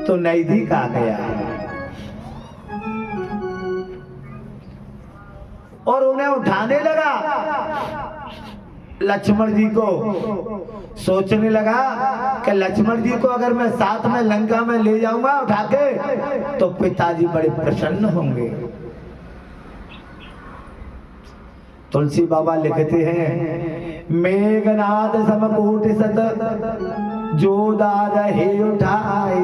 तो नजदीक आ गया और उन्हें उठाने लगा। लक्ष्मण जी को सोचने लगा कि लक्ष्मण जी को अगर मैं साथ में लंका में ले जाऊंगा उठा के तो पिताजी बड़े प्रसन्न होंगे। तुलसी बाबा लिखते हैं, मेघनाद समकूट सत जो दार हे उठाए,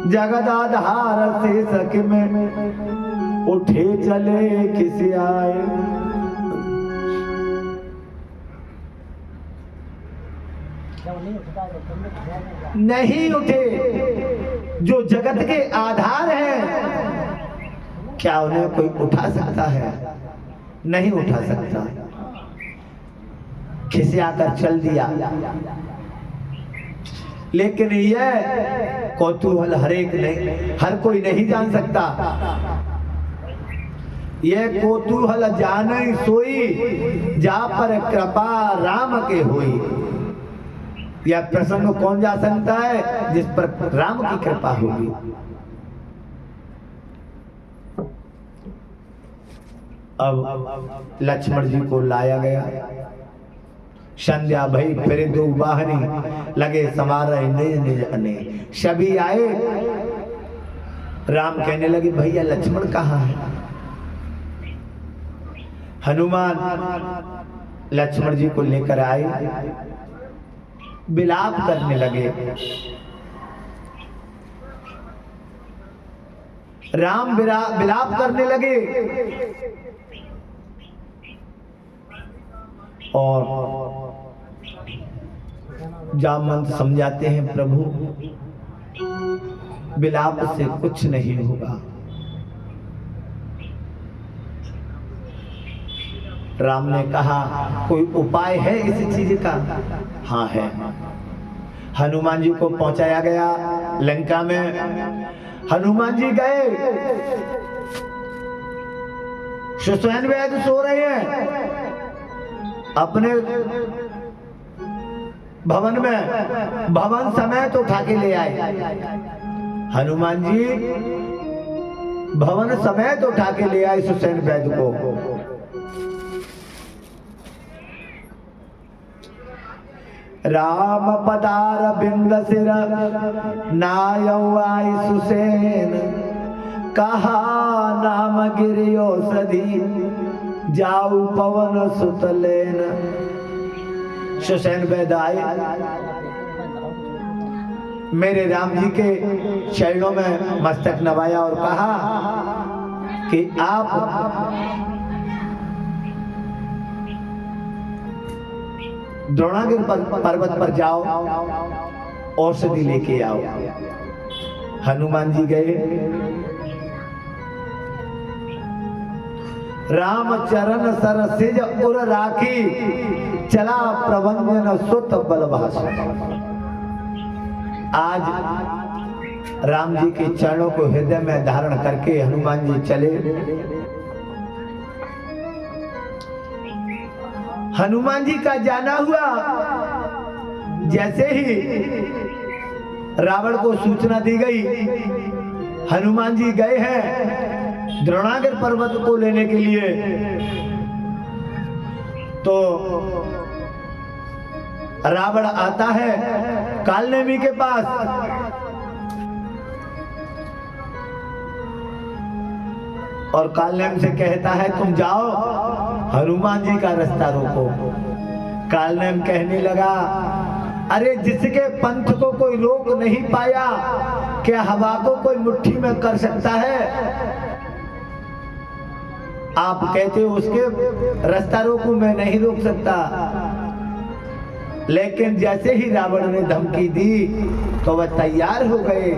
जगदाधार से सख में उठे चले किसी आए। नहीं उठे जो जगत के आधार हैं, क्या उन्हें कोई उठा सकता है? नहीं उठा सकता। खिसियाकर चल दिया। लेकिन यह कौतूहल हर कोई नहीं जान सकता। यह कौतूहल जाने सोई, जा पर कृपा राम के होई। यह प्रसंग कौन जा सकता है? जिस पर राम की कृपा होगी। अब लक्ष्मण जी को लाया गया। संध्या भई फिर दो बाहरी, लगे समारा निज निज अने। सभी आए। राम कहने लगे, भैया लक्ष्मण कहाँ है? हनुमान लक्ष्मण जी को लेकर आए, विलाप करने लगे। राम विलाप करने लगे और जामवंत समझाते हैं, प्रभु विलाप से कुछ नहीं होगा। राम ने कहा, कोई उपाय है इस चीज का? हाँ है। हनुमान जी को पहुंचाया गया लंका में। हनुमान जी गए, सुसैन वैद्य सो रहे हैं अपने भवन में। भवन समेत उठा के ले आए। हनुमान जी भवन समेत उठा के ले आए सुसैन वैद्य को। राम पदार बिंद सिर नायौ आई सुसैन, कहा नाम गिरियो सधी, जाऊ पवन सुतलेन। सुसैन वैद्य आए, मेरे राम जी के चरणों में मस्तक नवाया और कहा कि आप द्रोणागिर पर्वत पर जाओ, औषधि लेके आओ। हनुमान जी गए। राम चरण सरसिज उर राखी, चला प्रभंजन सुत बलभाष। आज राम जी के चरणों को हृदय में धारण करके हनुमान जी चले। हनुमान जी का जाना हुआ, जैसे ही रावण को सूचना दी गई हनुमान जी गए हैं द्रोणागिर पर्वत को लेने के लिए, तो रावण आता है कालनेमी के पास। और कालनेम से कहता है, तुम जाओ हनुमान जी का रास्ता रोको। कालनेम कहने लगा, अरे जिसके पंथ को कोई रोक नहीं पाया, क्या हवा को कोई मुट्ठी में कर सकता है? आप कहते हो उसके रास्ता रोकूं, मैं नहीं रोक सकता। लेकिन जैसे ही रावण ने धमकी दी तो वह तैयार हो गए।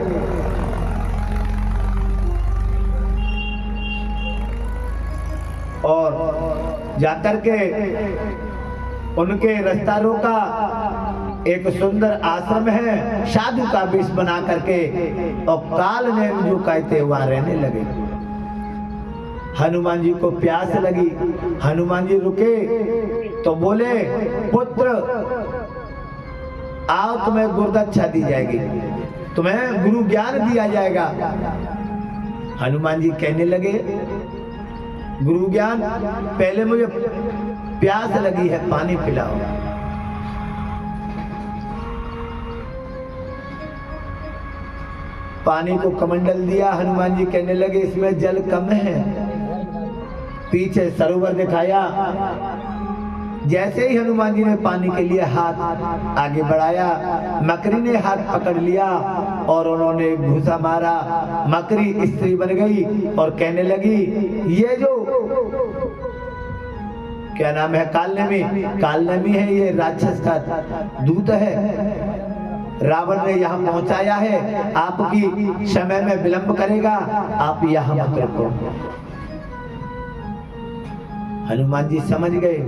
और जाकर के उनके रास्ता रोका। एक सुंदर आश्रम है, साधु का वेश बना करके और कालनेम जो कहते वहां रहने लगे। हनुमान जी को प्यास लगी। हनुमान जी रुके तो बोले, पुत्र आओ तुम्हें गुरदक्षा दी जाएगी। तुम्हें गुरु ज्ञान दिया जाएगा। हनुमान जी कहने लगे गुरु ज्ञान, पहले मुझे प्यास लगी है, पानी पिलाओ। पानी को कमंडल दिया। हनुमान जी कहने लगे इसमें जल कम है। पीछे सरोवर दिखाया। जैसे ही हनुमान जी ने पानी के लिए हाथ आगे बढ़ाया, मकरी ने हाथ पकड़ लिया और उन्होंने घूसा मारा। मकरी स्त्री बन गई और कहने लगी ये जो क्या नाम है, कालनेमी है, ये राक्षस का दूत है। रावण ने यहाँ पहुंचाया है, आपकी समय में विलंब करेगा, आप यहाँ मत रुको। हनुमान जी समझ गए।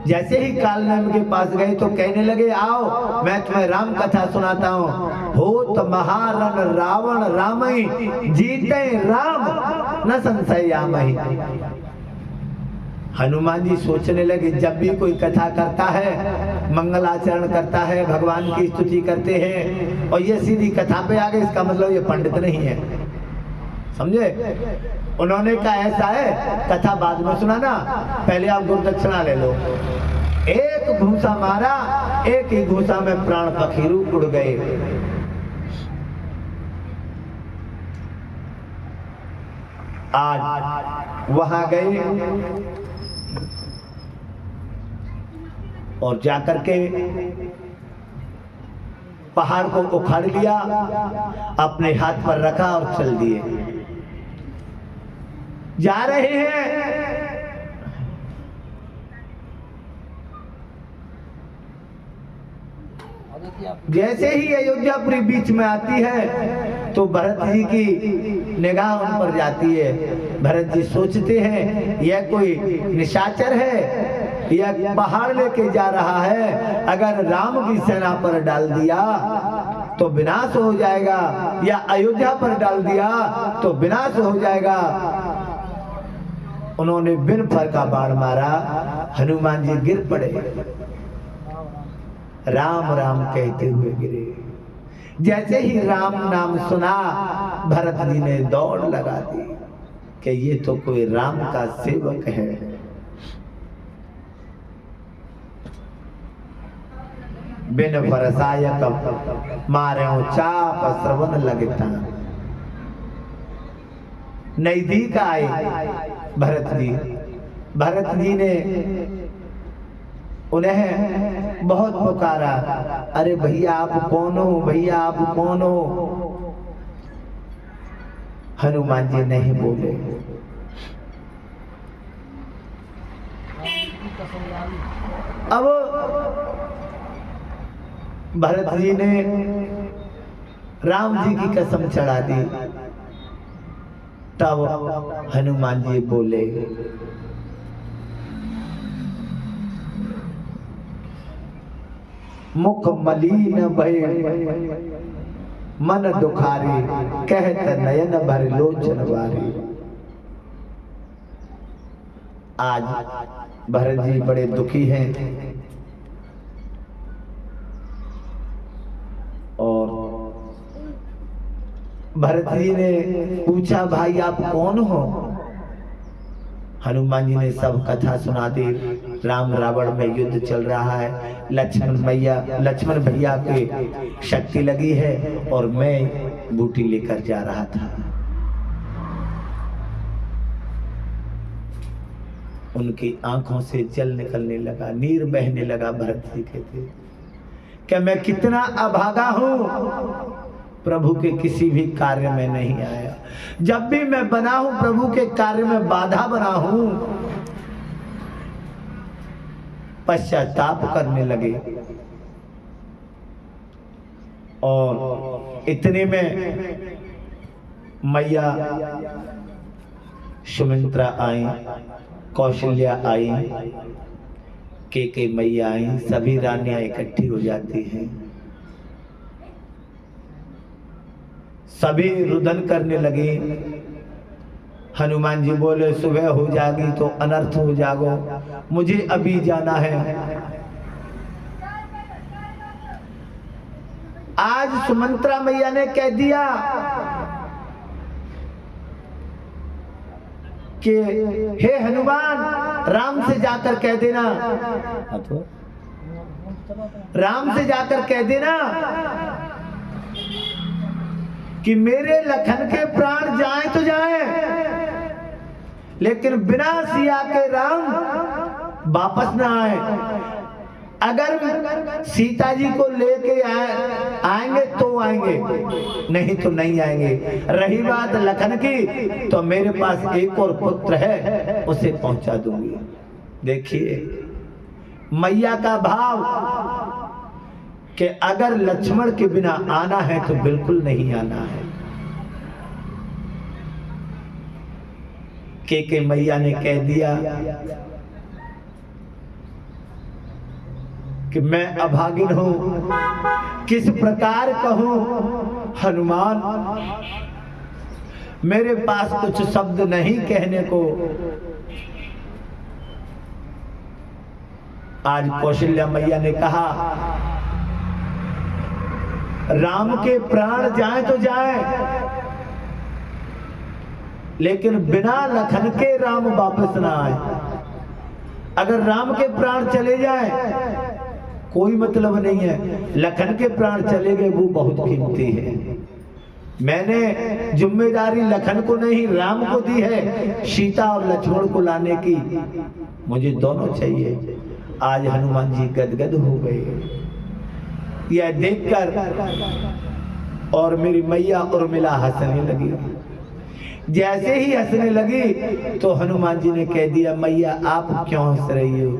जैसे ही कालनेमी के पास गए तो कहने लगे आओ मैं तुम्हें राम कथा सुनाता हूँ। होत महारण रावण रामई, जीते राम न संशय आमहि। हनुमान जी सोचने लगे जब भी कोई कथा करता है, मंगलाचरण करता है, भगवान की स्तुति करते हैं और ये सीधी कथा पे आ गए, इसका मतलब ये पंडित नहीं है। समझे? उन्होंने कहा ऐसा है कथा बाद में सुनाना, पहले आप गुरुदक्षिणा ले लो। एक घूसा मारा, एक ही घूसा में प्राण पखीरू उड़ गए। आज वहां गए और जाकर के पहाड़ को उखाड़ लिया, अपने हाथ पर रखा और चल दिए। जा रहे हैं, जैसे ही अयोध्यापुरी बीच में आती है तो भरत जी की निगाह उन पर जाती है। भरत जी सोचते हैं यह कोई निशाचर है, यह पहाड़ लेके जा रहा है, अगर राम की सेना पर डाल दिया तो विनाश हो जाएगा, या अयोध्या पर डाल दिया तो विनाश हो जाएगा। उन्होंने बिन फर का बाण मारा, हनुमान जी गिर पड़े, राम राम कहते हुए गिरे। जैसे ही राम नाम सुना भरत जी ने दौड़ लगा दी कि ये तो कोई राम का सेवक है। बिन फरसायक मारे चाप श्रवण लगता। नजदीक आए भरत जी ने उन्हें बहुत पुकारा, अरे भैया आप कौन हो, भैया आप कौन हो। हनुमान जी नहीं बोले। अब भरत जी ने राम जी की कसम चढ़ा दी। तब हनुमान जी बोले, मुख मलिन भय मन दुखारी, कहत नयन भर लोचन वारी। आज भरत जी बड़े दुखी हैं और भरत जी ने पूछा भाई आप कौन हो। हनुमान जी ने सब कथा सुना दी। राम रावण में युद्ध चल रहा है, लक्ष्मण भैया के शक्ति लगी है और मैं बूटी लेकर जा रहा था। उनकी आंखों से जल निकलने लगा, नीर बहने लगा। भरत जी कहते कि मैं कितना अभागा हूं, प्रभु के किसी भी कार्य में नहीं आया। जब भी मैं बना हूं प्रभु के कार्य में बाधा बना हूं। पश्चाताप करने लगे और इतने में मैया सुमित्रा आई, कौशल्या आई, के मैया आई, सभी रानियां इकट्ठी हो जाती हैं। सभी रुदन करने लगे। हनुमान जी बोले सुबह हो जाएगी तो अनर्थ हो जागो, मुझे अभी जाना है। आज सुमंत्रा मैया ने कह दिया कि हे हनुमान, राम से जाकर कह देना, राम से जाकर कह देना कि मेरे लखन के प्राण जाएं तो जाएं, लेकिन बिना सिया के राम वापस ना आए। अगर सीता जी को लेके आएंगे तो आएंगे, नहीं तो नहीं आएंगे। रही बात लखन की, तो मेरे पास एक और पुत्र है, उसे पहुंचा दूंगी। देखिए मैया का भाव कि अगर लक्ष्मण के बिना आना है तो बिल्कुल नहीं आना है। के मैया ने कह दिया कि मैं अभागिन हूं, किस प्रकार कहूं हनुमान, मेरे पास कुछ शब्द नहीं कहने को। आज कौशल्या मैया ने कहा राम के प्राण जाए तो जाए, लेकिन बिना लखन के राम वापस ना आए। अगर राम के प्राण चले जाए कोई मतलब नहीं है, लखन के प्राण चले गए वो बहुत कीमती है। मैंने जिम्मेदारी लखन को नहीं राम को दी है, सीता और लक्ष्मण को लाने की। मुझे दोनों चाहिए। आज हनुमान जी गदगद हो गए यह देखकर, और मेरी मैया उर्मिला हंसने लगी। जैसे ही हंसने लगी तो हनुमान जी ने कह दिया मैया आप क्यों हंस रही हो?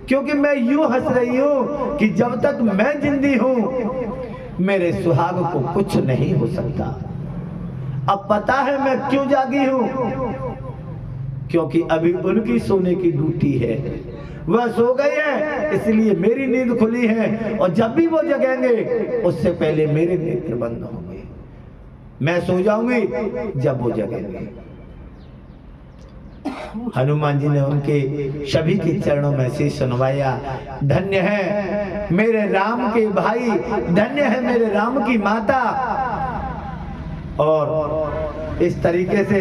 क्योंकि मैं यूं हंस रही हूं कि जब तक मैं जिंदी हूं मेरे सुहाग को कुछ नहीं हो सकता। अब पता है मैं क्यों जागी हूं, क्योंकि अभी उनकी सोने की ड्यूटी है। वह सो गए हैं इसलिए मेरी नींद खुली है, और जब भी वो जगेंगे उससे पहले मेरे नेत्र बंद होंगे। मैं सो जाऊंगी जब वो जगेंगे। हनुमान जी ने उनके सभी के चरणों में से सुनवाया। धन्य है मेरे राम के भाई, धन्य है मेरे राम की माता। और इस तरीके से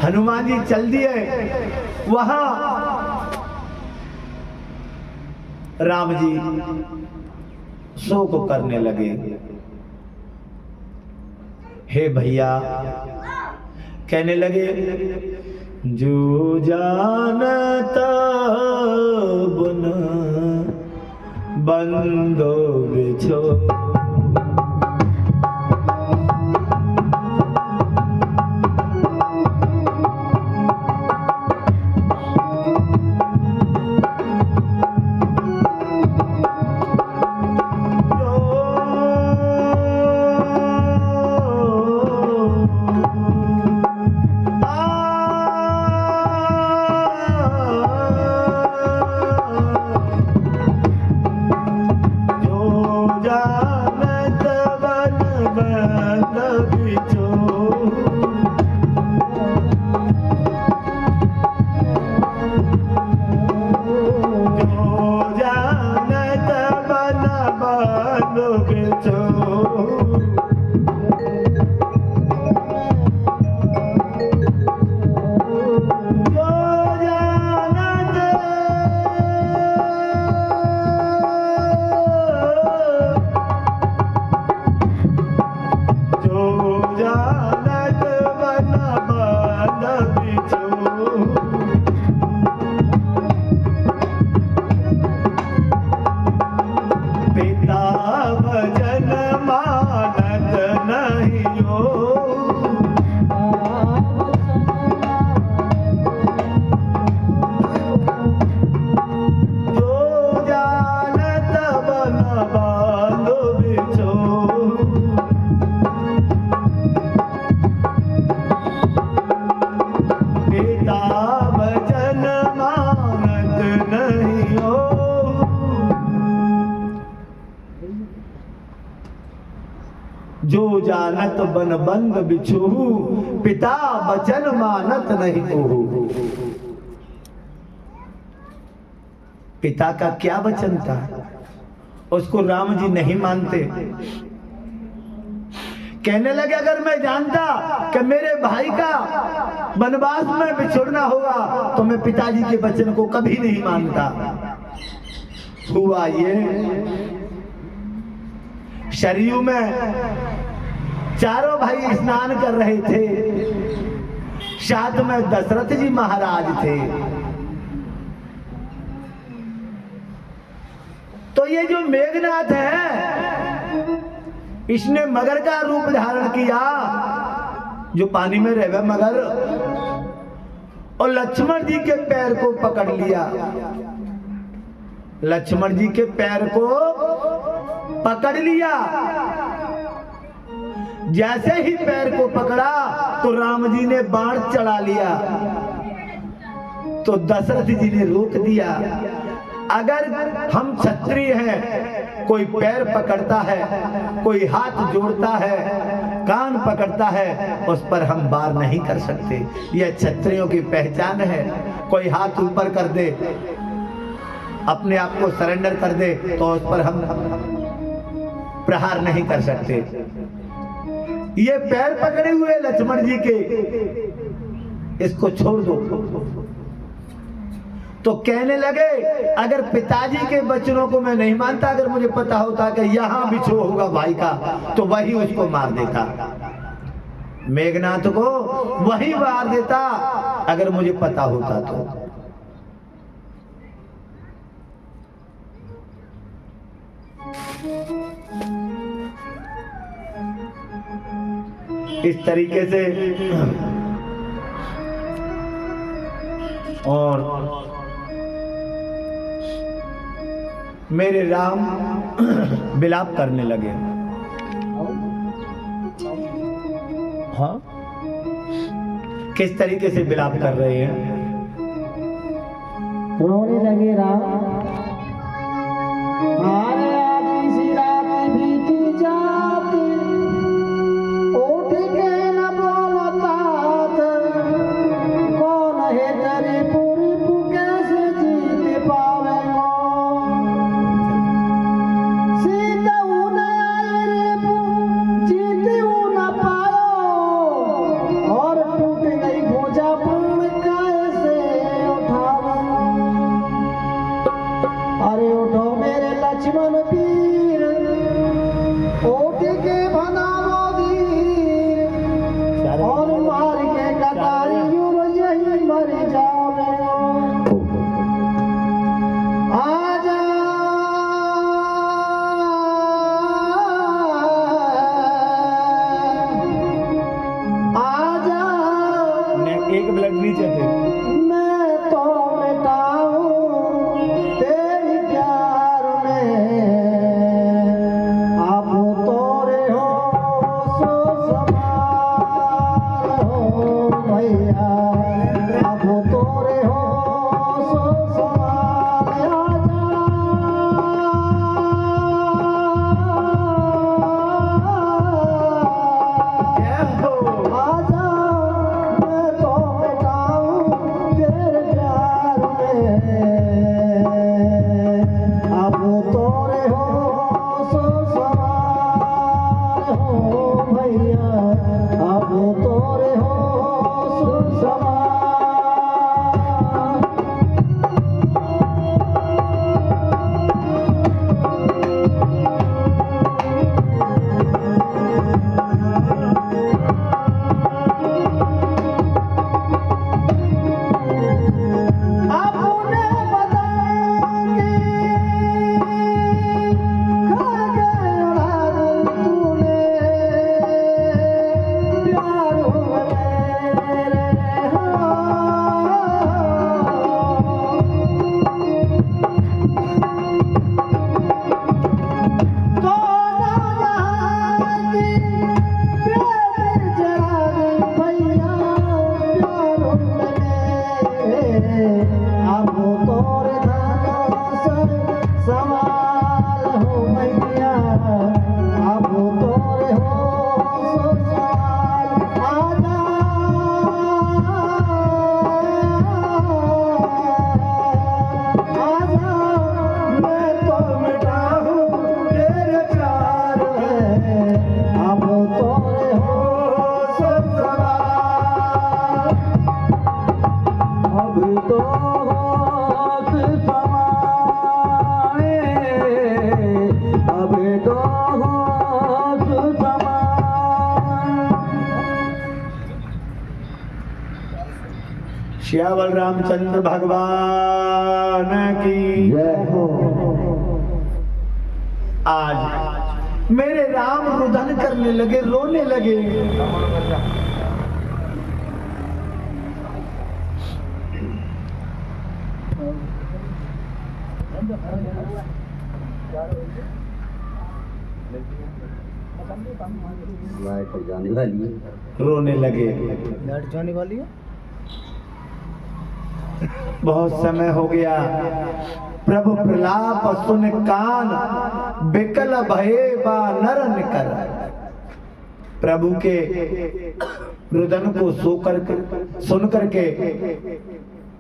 हनुमान जी चल दिए। वहां राम जी शोक करने लगे। हे भैया, कहने लगे जो जानता बन बंदो बिछो, जो जानत बन बंद बिछू, पिता बचन मानत नहीं ओहू। पिता का क्या वचन था? उसको राम जी नहीं मानते। कहने लगे अगर मैं जानता कि मेरे भाई का वनवास में बिछुड़ना होगा तो मैं पिताजी के वचन को कभी नहीं मानता। हुआ ये, सरयू में चारों भाई स्नान कर रहे थे, साथ में दशरथ जी महाराज थे। तो ये जो मेघनाथ है इसने मगर का रूप धारण किया, जो पानी में रहे मगर, और लक्ष्मण जी के पैर को पकड़ लिया। लक्ष्मण जी के पैर को पकड़ लिया। जैसे ही पैर को पकड़ा तो राम जी ने बाण चढ़ा लिया, तो दशरथ जी ने रोक दिया। अगर हम क्षत्रिय हैं, कोई पैर पकड़ता है, कोई हाथ जोड़ता है, कान पकड़ता है, उस पर हम वार नहीं कर सकते। यह क्षत्रियों की पहचान है। कोई हाथ ऊपर कर दे, अपने आप को सरेंडर कर दे, तो उस पर हम प्रहार नहीं कर सकते। ये पैर पकड़े हुए लक्ष्मण जी के, इसको छोड़ दो। तो कहने लगे अगर पिताजी के वचनों को मैं नहीं मानता, अगर मुझे पता होता कि यहां बिछो होगा भाई का, तो वही उसको मार देता, मेघनाथ को वही मार देता, अगर मुझे पता होता तो। इस तरीके से और मेरे राम विलाप करने लगे। हाँ, किस तरीके से विलाप कर रहे हैं? रोने लगे राम, आरे आदि सी रात बीती जाती, उठ के न बोलतात, कौन है तेरी पूरी कैसे जीत पावेगा। सीता न आई रे जीत न पायो, और टूट गई भुजा कैसे उठावेगा। अरे उठो मेरे लक्ष्मण वीर, उठ के बनाओ धीर, और मार के कटारियों यही मर जावे। आजा आजा, एक ब्लड नीचे थे। मैं तो मिटाऊं तेरी प्यार में, आप तोरे हो सो सवार हो भैया, आप तोरे हो सो सवार। आजा, आजा, मैं तो मिटाऊं श्यावल रामचंद्र भगवान की जय हो। आज मेरे राम रुदन करने लगे, रोने लगे। लाइट जाने वाली है, रोने लगे। लाइट जाने वाली है। बहुत समय हो गया, प्रभु प्रलाप सुन कान, बिकल भये बा नरन कर। प्रभु के रुदन को सुन करके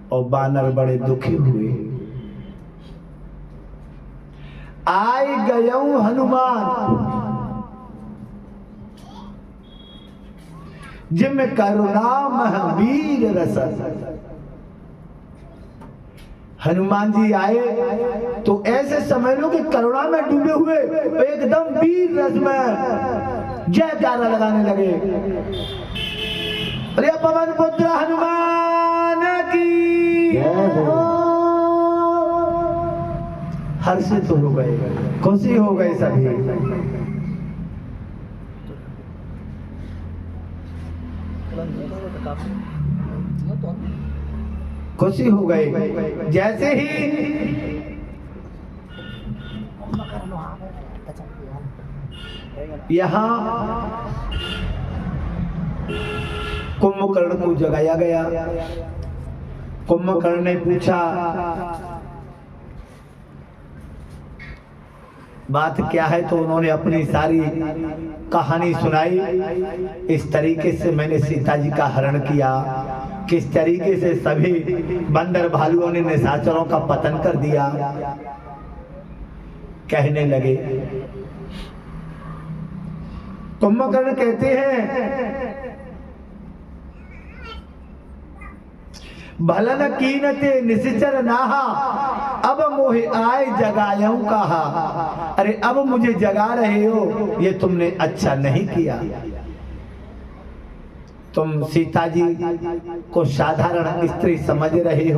और बानर बड़े दुखी हुए। आय गयऊ हनुमान जिम करुणा महावीर रस। हनुमान जी आए तो ऐसे समझ लो कि करुणा में डूबे हुए एकदम वीर रस में जयकारा लगाने लगे। अरे पवन पुत्र हनुमान की हर्षित हो गए, खुशी हो गए सभी। खुशी हो गए। जैसे ही यहाँ कुंभकर्ण को जगाया गया। कुंभकर्ण ने पूछा बात क्या है, तो उन्होंने अपनी सारी कहानी सुनाई। इस तरीके से मैंने सीता जी का हरण किया, किस तरीके से सभी बंदर भालुओं ने निशाचरों का पतन कर दिया। कहने लगे, कुंभकर्ण कहते हैं भलन कीनते निश्चर नाहा, अब मोहे आए जगायूं कहा। अरे अब मुझे जगा रहे हो, ये तुमने अच्छा नहीं किया। तुम सीता जी को साधारण स्त्री समझ रहे हो।